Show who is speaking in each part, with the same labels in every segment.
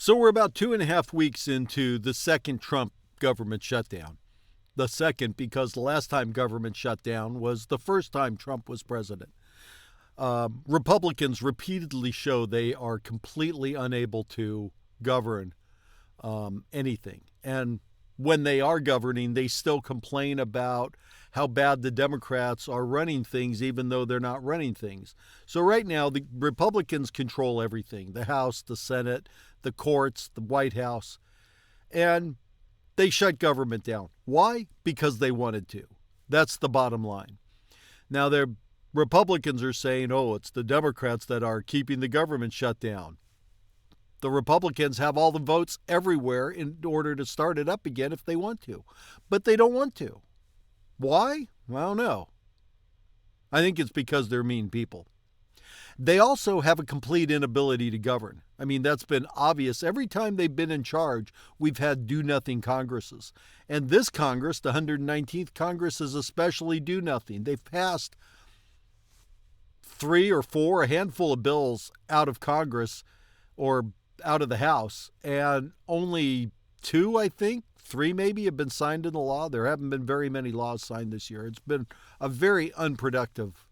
Speaker 1: So we're about 2.5 weeks into the second Trump government shutdown. The second, because the last time government shut down was the first time Trump was president. Republicans repeatedly show they are completely unable to govern anything. And when they are governing, they still complain about how bad the Democrats are running things, even though they're not running things. So right now, the Republicans control everything: the House, the Senate, the courts, the White House. And they shut government down. Why? Because they wanted to. That's the bottom line. Now, their Republicans are saying, oh, it's the Democrats that are keeping the government shut down. The Republicans have all the votes everywhere in order to start it up again if they want to. But they don't want to. Why? I don't know. I think it's because they're mean people. They also have a complete inability to govern. I mean, that's been obvious. Every time they've been in charge, we've had do-nothing Congresses. And this Congress, the 119th Congress, is especially do-nothing. They've passed 3 or 4, a handful of bills out of Congress or out of the House, and only 2, I think, 3 maybe, have been signed into law. There haven't been very many laws signed this year. It's been a very unproductive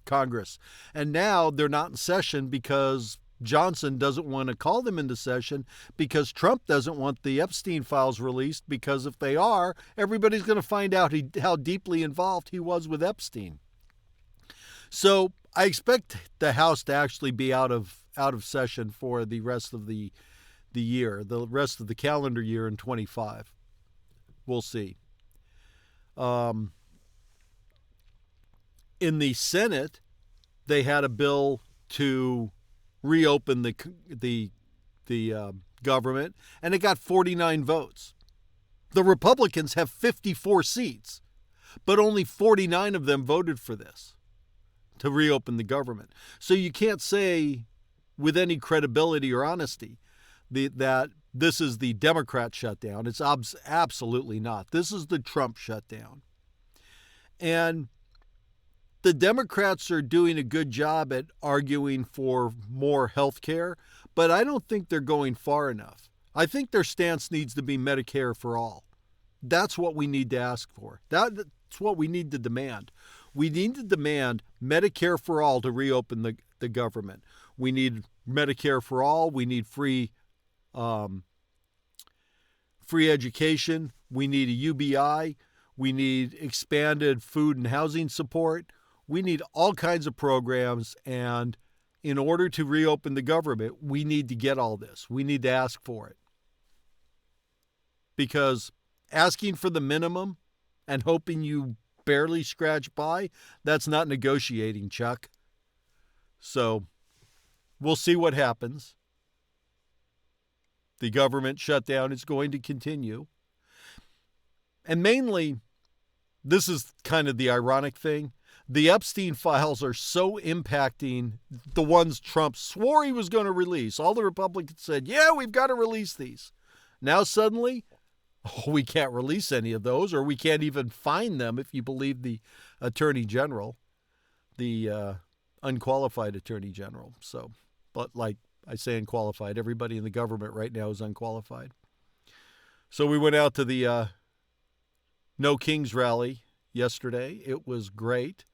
Speaker 1: Congress. And now they're not in session because Johnson doesn't want to call them into session, because Trump doesn't want the Epstein files released, because if they are, everybody's going to find out how deeply involved he was with Epstein. So I expect the House to actually be out of session for the rest of the year, the rest of the calendar year in 25. We'll see. In the Senate, they had a bill to reopen the government, and it got 49 votes. The Republicans have 54 seats, but only 49 of them voted for this, to reopen the government. So you can't say with any credibility or honesty that this is the Democrat shutdown. It's absolutely not. This is the Trump shutdown. And the Democrats are doing a good job at arguing for more health care, but I don't think they're going far enough. I think their stance needs to be Medicare for all. That's what we need to ask for. That's what we need to demand. We need to demand Medicare for all to reopen the government. We need Medicare for all. We need free education. We need a UBI. We need expanded food and housing support. We need all kinds of programs, and in order to reopen the government, we need to get all this. We need to ask for it. Because asking for the minimum and hoping you barely scratch by, that's not negotiating, Chuck. So we'll see what happens. The government shutdown is going to continue. And mainly, this is kind of the ironic thing. The Epstein files are so impacting the ones Trump swore he was going to release. All the Republicans said, yeah, we've got to release these. Now suddenly, we can't release any of those, or we can't even find them if you believe the Attorney General, the unqualified Attorney General. So, but like I say unqualified, everybody in the government right now is unqualified. So we went out to the No Kings rally yesterday. It was great.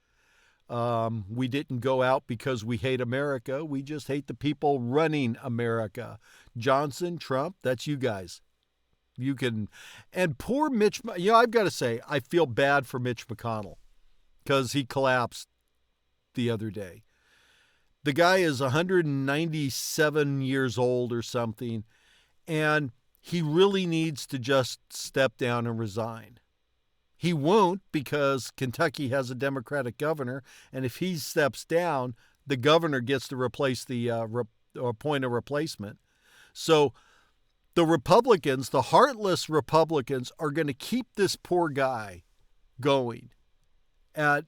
Speaker 1: We didn't go out because we hate America. We just hate the people running America. Johnson, Trump, that's you guys. You can, and poor Mitch, I've got to say, I feel bad for Mitch McConnell because he collapsed the other day. The guy is 197 years old or something, and he really needs to just step down and resign. He won't, because Kentucky has a Democratic governor, and if he steps down, the governor gets to replace appoint a replacement. So the Republicans, the heartless Republicans, are going to keep this poor guy going at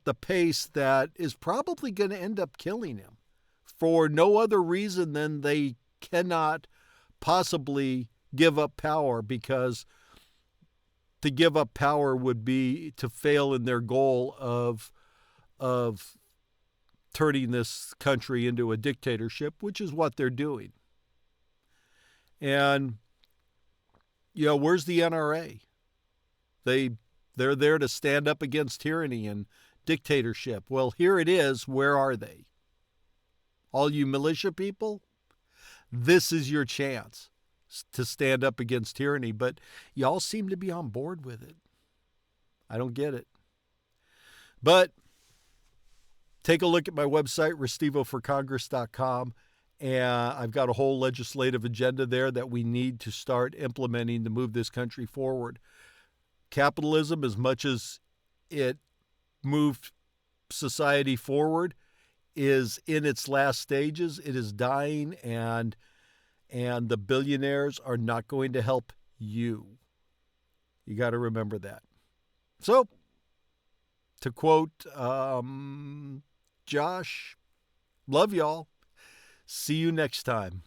Speaker 1: the pace that is probably going to end up killing him for no other reason than they cannot possibly give up power, because to give up power would be to fail in their goal of turning this country into a dictatorship, which is what they're doing. And, where's the NRA? They're there to stand up against tyranny and dictatorship. Well, here it is. Where are they? All you militia people, this is your chance to stand up against tyranny. But y'all seem to be on board with it. I don't get it. But take a look at my website, restivoforcongress.com. And I've got a whole legislative agenda there that we need to start implementing to move this country forward. Capitalism, as much as it moved society forward, is in its last stages. It is dying, and the billionaires are not going to help you. You got to remember that. So, to quote Josh, love y'all. See you next time.